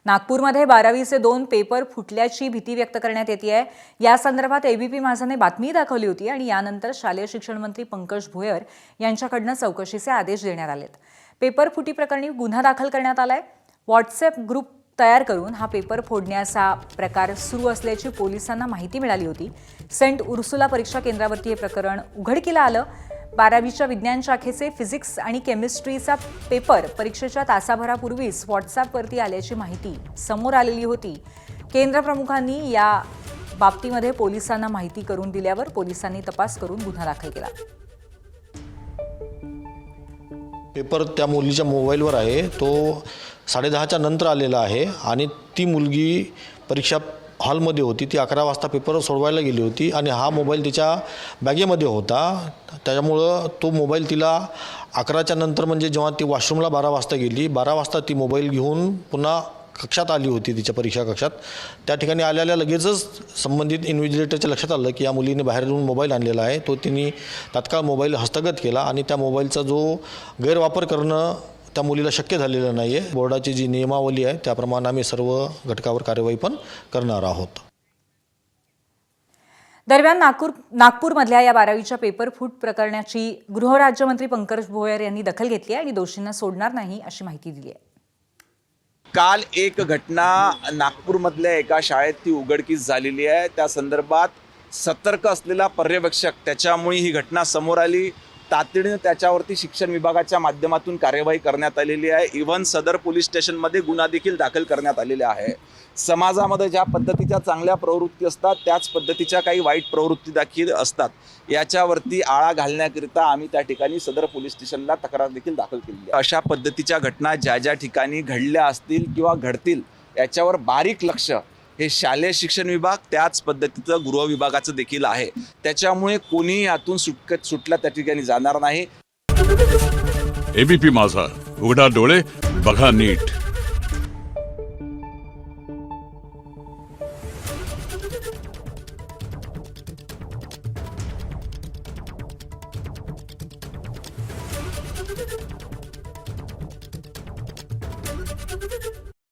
नागपूरमध्ये 12वीचे 2 पेपर फुटल्याची भीती व्यक्त करण्यात येते आहे। या संदर्भात एबीपी माझाने बातमी दाखवली होती आणि यानंतर शालेय शिक्षण मंत्री पंकज भोयर यांच्याकडून चौकशीचे आदेश देण्यात आलेत। पेपर फुटी प्रकरणी गुन्हा दाखल करण्यात आलाय। व्हॉट्सअप ग्रुप तयार करून हा पेपर फोडण्याचा प्रकार सुरू असल्याची पोलिसांना माहिती मिळाली होती। सेंट उर्सुला परीक्षा केंद्रावरती हे प्रकरण उघडकीला आलं। 12वीच्या विज्ञान शाखेचे फिजिक्स आणि केमिस्ट्रीचा पेपर परीक्षेच्या तासाभरापूर्वीच व्हॉट्सअपवरती आल्याची माहिती समोर आलेली होती। केंद्र प्रमुखांनी या बाबतीमध्ये पोलिसांना माहिती करून दिल्यावर पोलिसांनी तपास करून गुन्हा दाखल केला। पेपर त्या मुलीच्या मोबाईलवर आहे, तो 10:30च्या नंतर आलेला आहे आणि ती मुलगी परीक्षा हॉलमध्ये होती। ती 11 वाजता पेपर सोडवायला गेली होती आणि हा मोबाईल तिच्या बॅगेमध्ये होता। त्यामुळे तो मोबाईल तिला 11च्या नंतर म्हणजे जेव्हा ती वॉशरूमला 12 वाजता गेली, 12 वाजता ती मोबाईल घेऊन पुन्हा कक्षात आली होती, तिच्या परीक्षा कक्षात। त्या ठिकाणी आलेल्या लगेचच संबंधित इन्व्हिजिलेटरच्या लक्षात आलं की या मुलीने बाहेरून मोबाईल आणलेला आहे। तो तिने तात्काळ मोबाईल हस्तगत केला आणि त्या मोबाईलचा जो गैरवापर करणं त्या मुलीला शक्य झालेलं नाही आहे। बोर्डाची जी नियमावली आहे त्याप्रमाणे आम्ही सर्व घटकावर कार्यवाही पण करणार आहोत। दरम्यान नागपूरमधल्या या 12वीच्या पेपर फूट प्रकरणाची गृहराज्यमंत्री पंकज भोयर यांनी दखल घेतली आहे आणि दोषींना सोडणार नाही अशी माहिती दिली आहे। काल एक घटना नागपूरमधल्या एका शाळेत ती उघडकीस झालेली आहे। त्या संदर्भात सतर्क असलेला पर्यवेक्षक त्याच्यामुळे ही घटना समोर आली। तातडीने त्याच्यावरती शिक्षण विभागाच्या माध्यमातून कार्यवाही करण्यात आलेली आहे। इव्हन सदर पोलीस स्टेशनमध्ये गुन्हा देखील दाखल करण्यात आलेला आहे। समाजामध्ये ज्या पद्धतीच्या चांगल्या प्रवृत्ती असतात त्याच पद्धतीच्या काही वाईट प्रवृत्ती देखील असतात। याच्यावरती आळा घालण्याकरिता आम्ही त्या ठिकाणी सदर पोलीस स्टेशनला तक्रार देखील दाखल केली आहे। अशा पद्धतीच्या घटना ज्या ज्या ठिकाणी घडल्या असतील किंवा घडतील याच्यावर बारीक लक्ष हे शालेय शिक्षण विभाग त्याच पद्धतीचं गृह विभागाचं देखील आहे। त्याच्यामुळे कोणी यातून सुटला त्या ठिकाणी जाणार नाही। एबीपी माझा, उघडा डोळे बघा नीट।